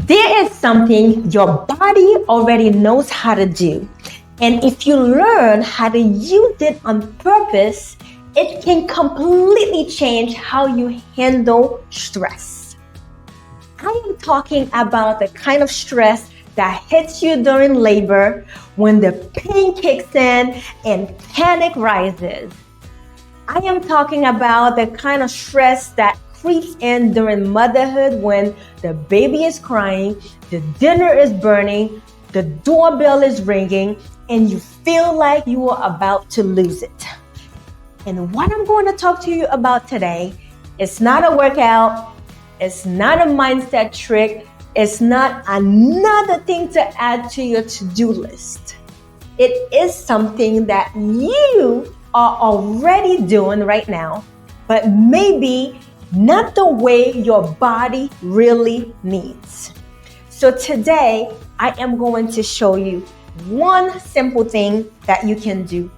There is something your body already knows how to do. And if you learn how to use it on purpose, it can completely change how you handle stress. I am talking about the kind of stress that hits you during labor when the pain kicks in and panic rises. I am talking about the kind of stress that creeps in during motherhood when the baby is crying, the dinner is burning, the doorbell is ringing, and you feel like you are about to lose it. And what I'm going to talk to you about today is not a workout, it's not a mindset trick, it's not another thing to add to your to-do list. It is something that you are already doing right now, but maybe not the way your body really needs. So today, I am going to show you one simple thing that you can do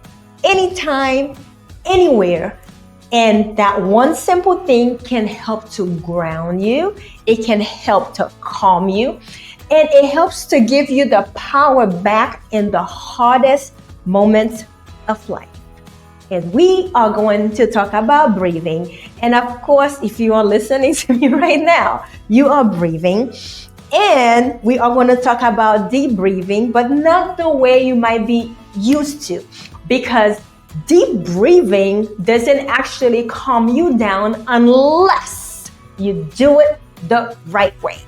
anytime, anywhere. And that one simple thing can help to ground you. It can help to calm you. And it helps to give you the power back in the hardest moments of life. And we are going to talk about breathing. And of course, if you are listening to me right now, you are breathing. And we are going to talk about deep breathing, but not the way you might be used to. Because deep breathing doesn't actually calm you down unless you do it the right way.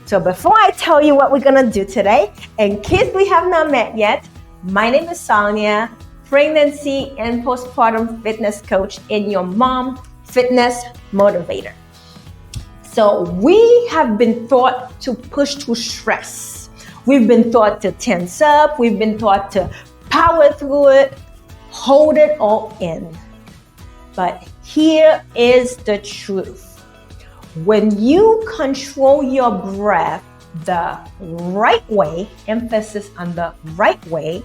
So before I tell you what we're going to do today, in case we have not met yet, my name is Sarnia, pregnancy and postpartum fitness coach and your mom fitness motivator. So we have been taught to push through stress. We've been taught to tense up. We've been taught to power through it, hold it all in. But here is the truth. When you control your breath the right way, emphasis on the right way,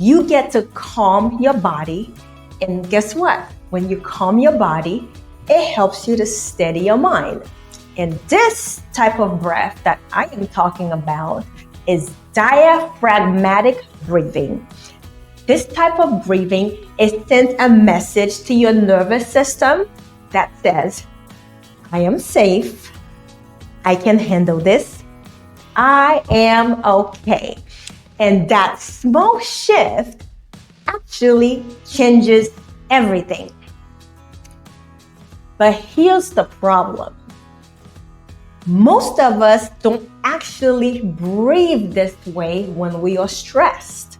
you get to calm your body. And guess what? When you calm your body, it helps you to steady your mind. And this type of breath that I am talking about is diaphragmatic breathing. This type of breathing, it sends a message to your nervous system that says, I am safe, I can handle this, I am okay. And that small shift actually changes everything. But here's the problem. Most of us don't actually breathe this way when we are stressed.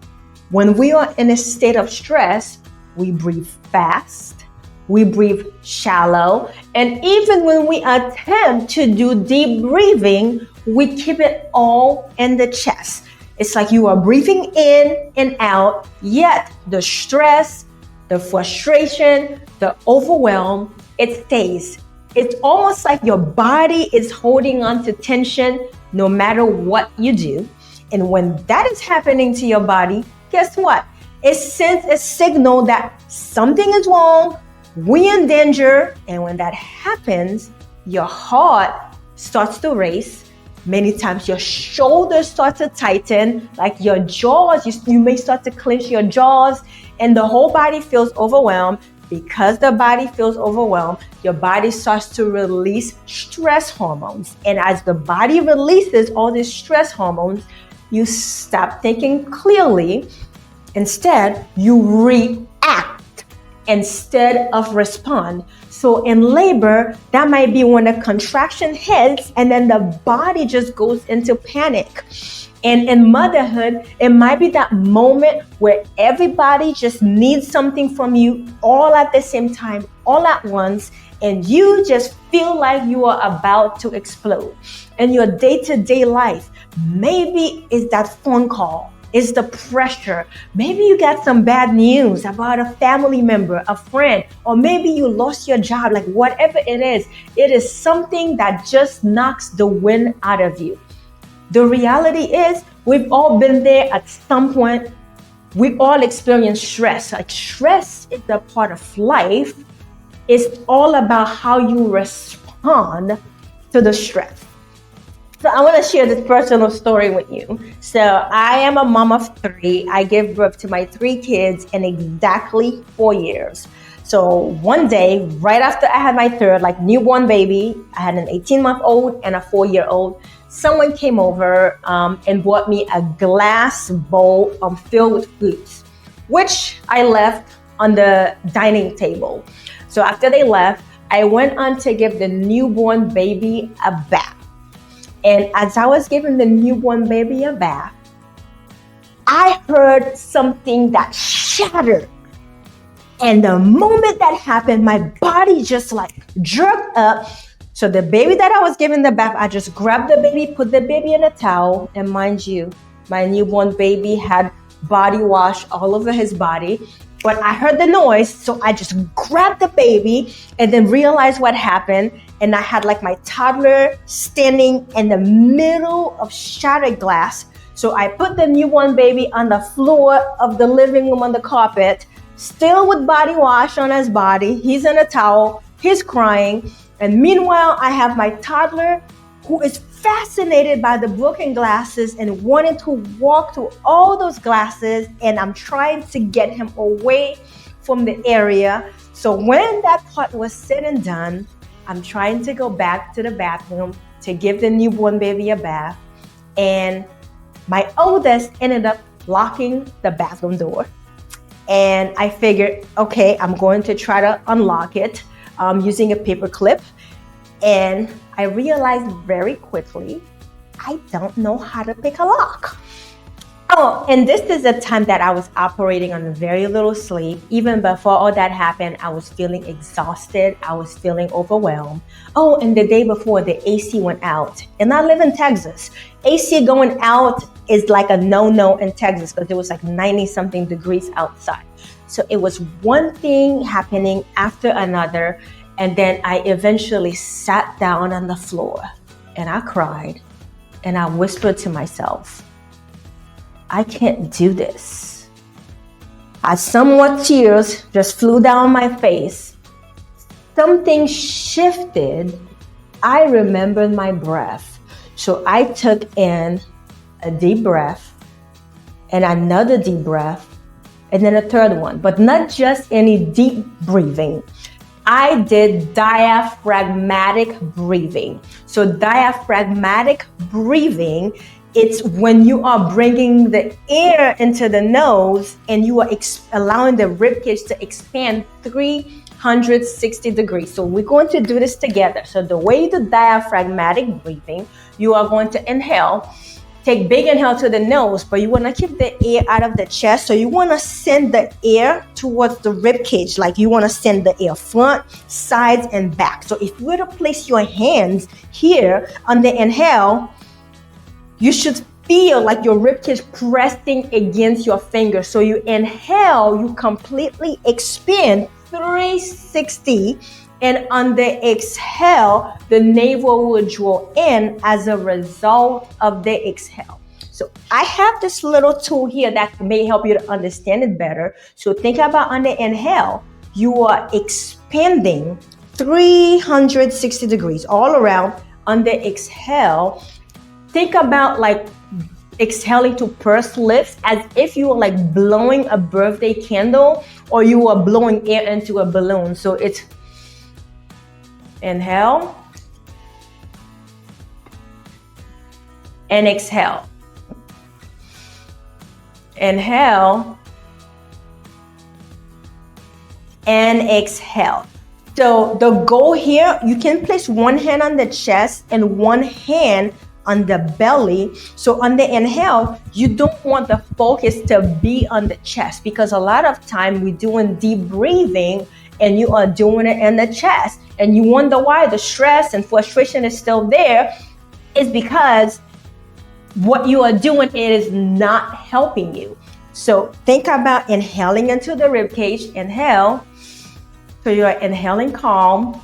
When we are in a state of stress, we breathe fast, we breathe shallow, and even when we attempt to do deep breathing, we keep it all in the chest. It's like you are breathing in and out, yet the stress, the frustration, the overwhelm, it stays. It's almost like your body is holding on to tension no matter what you do. And when that is happening to your body, guess what? It sends a signal that something is wrong, we're in danger. And when that happens, your heart starts to race. Many times your shoulders start to tighten, like your jaws, you may start to clench your jaws, and the whole body feels overwhelmed. Because the body feels overwhelmed, your body starts to release stress hormones. And as the body releases all these stress hormones, you stop thinking clearly. Instead, you react instead of respond. So in labor, that might be when a contraction hits and then the body just goes into panic. And in motherhood, it might be that moment where everybody just needs something from you all at the same time, all at once, and you just feel like you are about to explode. In your day-to-day life, maybe it's that phone call, it's the pressure. Maybe you got some bad news about a family member, a friend, or maybe you lost your job, like whatever it is something that just knocks the wind out of you. The reality is we've all been there at some point. We all experience stress. Like stress is a part of life. It's all about how you respond to the stress. So I want to share this personal story with you. So I am a mom of three. I gave birth to my three kids in exactly 4 years. So one day, right after I had my third, like newborn baby, I had an 18-month-old and a 4-year-old. Someone came over and brought me a glass bowl filled with fruits, which I left on the dining table. So after they left, I went on to give the newborn baby a bath. And as I was giving the newborn baby a bath, I heard something that shattered. And the moment that happened, my body just like jerked up. So the baby that I was giving the bath, I just grabbed the baby, put the baby in a towel. And mind you, my newborn baby had body wash all over his body. But I heard the noise, so I just grabbed the baby and then realized what happened. And I had like my toddler standing in the middle of shattered glass. So I put the newborn baby on the floor of the living room on the carpet, still with body wash on his body. He's in a towel, he's crying. And meanwhile, I have my toddler who is fascinated by the broken glasses and wanting to walk through all those glasses. And I'm trying to get him away from the area. So when that part was said and done, I'm trying to go back to the bathroom to give the newborn baby a bath. And my oldest ended up locking the bathroom door. And I figured, okay, I'm going to try to unlock it using a paper clip. And I realized very quickly, I don't know how to pick a lock. Oh, and this is a time that I was operating on very little sleep. Even before all that happened, I was feeling exhausted. I was feeling overwhelmed. Oh, and the day before, the AC went out. And I live in Texas. AC going out is like a no-no in Texas because it was like 90-something degrees outside. So it was one thing happening after another. And then I eventually sat down on the floor and I cried and I whispered to myself, I can't do this. As somewhat tears just flew down my face, something shifted. I remembered my breath. So I took in a deep breath and another deep breath and then a third one, but not just any deep breathing. I did diaphragmatic breathing. So diaphragmatic breathing, it's when you are bringing the air into the nose and you are allowing the ribcage to expand 360 degrees. So we're going to do this together. So the way you do diaphragmatic breathing, you are going to inhale. Take big inhale to the nose, but you want to keep the air out of the chest. So you want to send the air towards the rib cage, like you want to send the air front, sides, and back. So if you were to place your hands here on the inhale, you should feel like your rib cage pressing against your fingers. So you inhale, you completely expand 360. And on the exhale, the navel will draw in as a result of the exhale. So I have this little tool here that may help you to understand it better. So think about on the inhale, you are expanding 360 degrees all around. On the exhale, think about like exhaling to purse lips as if you were like blowing a birthday candle or you are blowing air into a balloon. So it's inhale and exhale. Inhale and exhale. So the goal here, you can place one hand on the chest and one hand on the belly. So on the inhale, you don't want the focus to be on the chest because a lot of time we're doing deep breathing and you are doing it in the chest. And you wonder why the stress and frustration is still there. Is because what you are doing is not helping you. So think about inhaling into the rib cage. Inhale. So you are inhaling calm,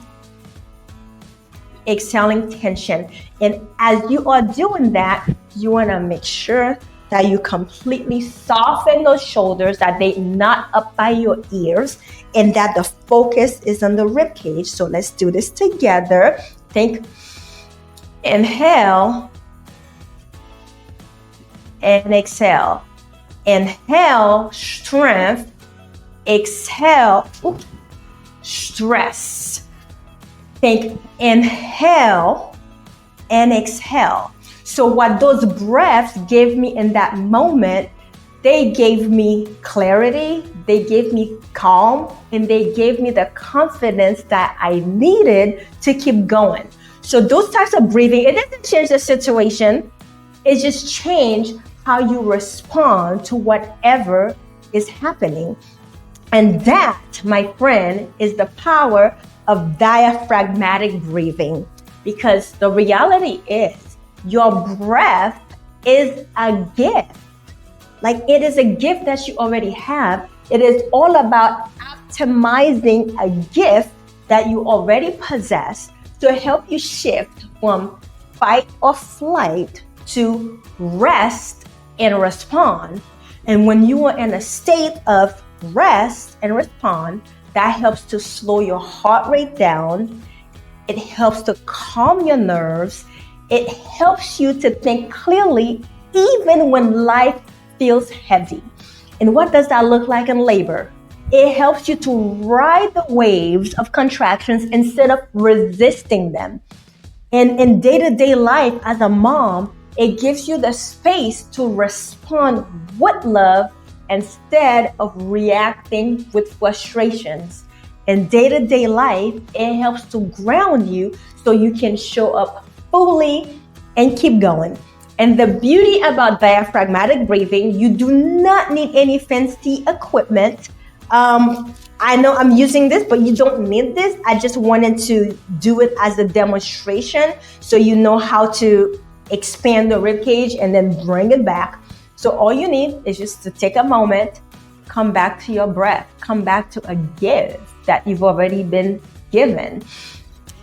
exhaling tension. And as you are doing that, you want to make sure that you completely soften those shoulders, that they're not up by your ears, and that the focus is on the rib cage. So let's do this together. Think, inhale and exhale. Inhale, strength. Exhale, stress. Think inhale and exhale. So what those breaths gave me in that moment, they gave me clarity, they gave me calm, and they gave me the confidence that I needed to keep going. So those types of breathing, it doesn't change the situation, it just changes how you respond to whatever is happening. And that, my friend, is the power of diaphragmatic breathing. Because the reality is, your breath is a gift. Like, it is a gift that you already have. It is all about optimizing a gift that you already possess to help you shift from fight or flight to rest and respond. And when you are in a state of rest and respond, that helps to slow your heart rate down. It helps to calm your nerves. It helps you to think clearly even when life feels heavy. And what does that look like in labor? It helps you to ride the waves of contractions instead of resisting them. And in day-to-day life as a mom, it gives you the space to respond with love instead of reacting with frustrations. In day-to-day life, it helps to ground you so you can show up fully and keep going. And the beauty about diaphragmatic breathing, you do not need any fancy equipment. I know I'm using this, but you don't need this. I just wanted to do it as a demonstration so you know how to expand the rib cage and then bring it back. So all you need is just to take a moment, come back to your breath, come back to a gift that you've already been given.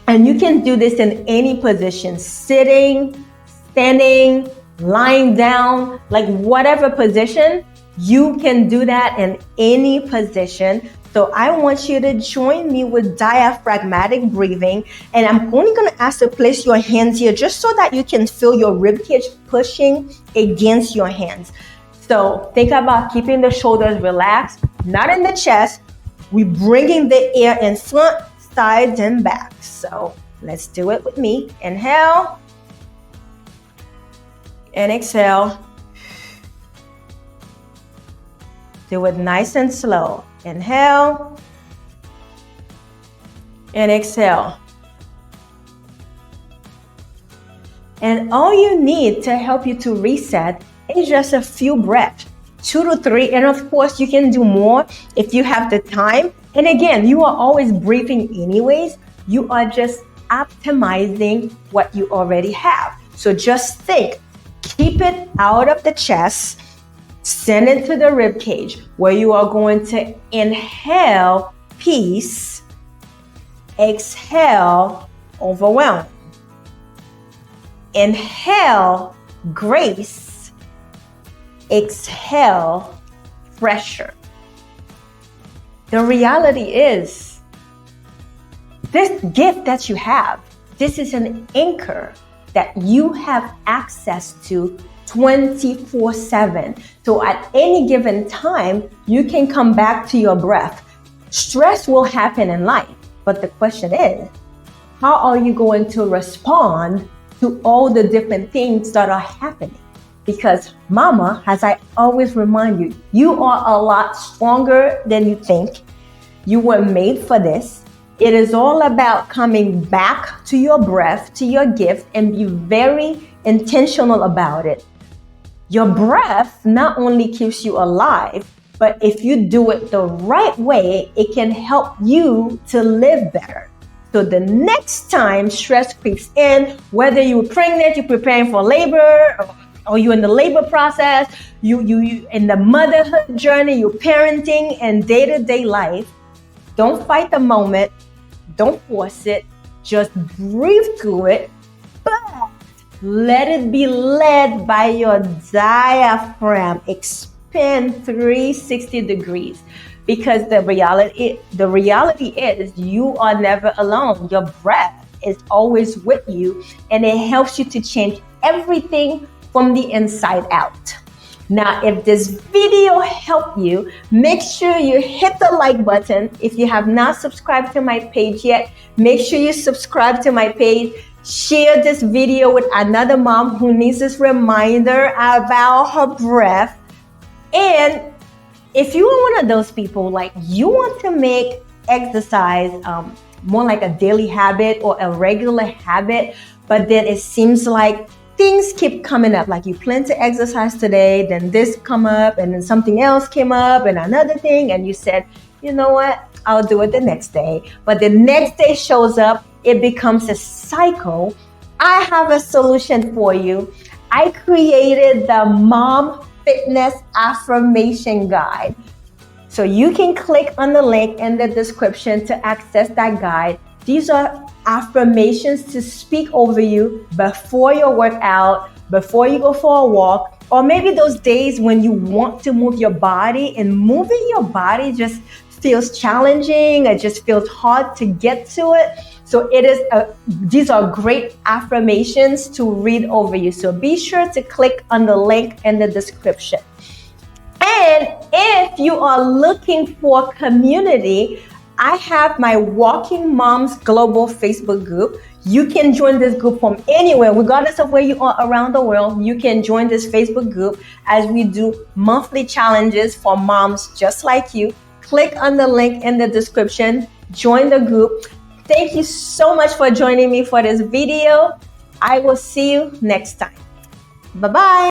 And you can do this in any position, sitting, standing, lying down, like whatever position, you can do that in any position. So I want you to join me with diaphragmatic breathing. And I'm only going to ask to place your hands here just so that you can feel your ribcage pushing against your hands. So think about keeping the shoulders relaxed, not in the chest. We're bringing the air in front, sides, and back. So let's do it with me. Inhale and exhale. Do it nice and slow. Inhale and exhale. And all you need to help you to reset is just a few breaths, 2 to 3. And of course, you can do more if you have the time. And again, you are always breathing anyways. You are just optimizing what you already have. So just think, keep it out of the chest. Send it to the rib cage where you are going to inhale peace, exhale overwhelm. Inhale grace, exhale pressure. The reality is, this gift that you have, this is an anchor that you have access to 24/7. So at any given time, you can come back to your breath. Stress will happen in life, but the question is, how are you going to respond to all the different things that are happening? Because mama, as I always remind you, you are a lot stronger than you think. You were made for this. It is all about coming back to your breath, to your gift, and be very intentional about it. Your breath not only keeps you alive, but if you do it the right way, it can help you to live better. So the next time stress creeps in, whether you're pregnant, you're preparing for labor, or you're in the labor process, you in the motherhood journey, you're parenting and day-to-day life, don't fight the moment, don't force it, just breathe through it, but let it be led by your diaphragm. Expand 360 degrees. Because the reality is you are never alone. Your breath is always with you, and it helps you to change everything from the inside out. Now, if this video helped you, make sure you hit the like button. If you have not subscribed to my page yet, make sure you subscribe to my page. Share this video with another mom who needs this reminder about her breath. And if you are one of those people, like you want to make exercise more like a daily habit or a regular habit, but then it seems like things keep coming up, like you plan to exercise today, then this come up, and then something else came up, and another thing, and you said, you know what, I'll do it the next day. But the next day shows up, it becomes a cycle. I have a solution for you. I created the Mom Fitness Affirmation Guide. So you can click on the link in the description to access that guide. These are affirmations to speak over you before your workout, before you go for a walk, or maybe those days when you want to move your body and moving your body just feels challenging. It just feels hard to get to it. So these are great affirmations to read over you. So be sure to click on the link in the description. And if you are looking for community, I have my Walking Moms Global Facebook group. You can join this group from anywhere, regardless of where you are around the world. You can join this Facebook group as we do monthly challenges for moms just like you. Click on the link in the description, join the group. Thank you so much for joining me for this video. I will see you next time. Bye-bye.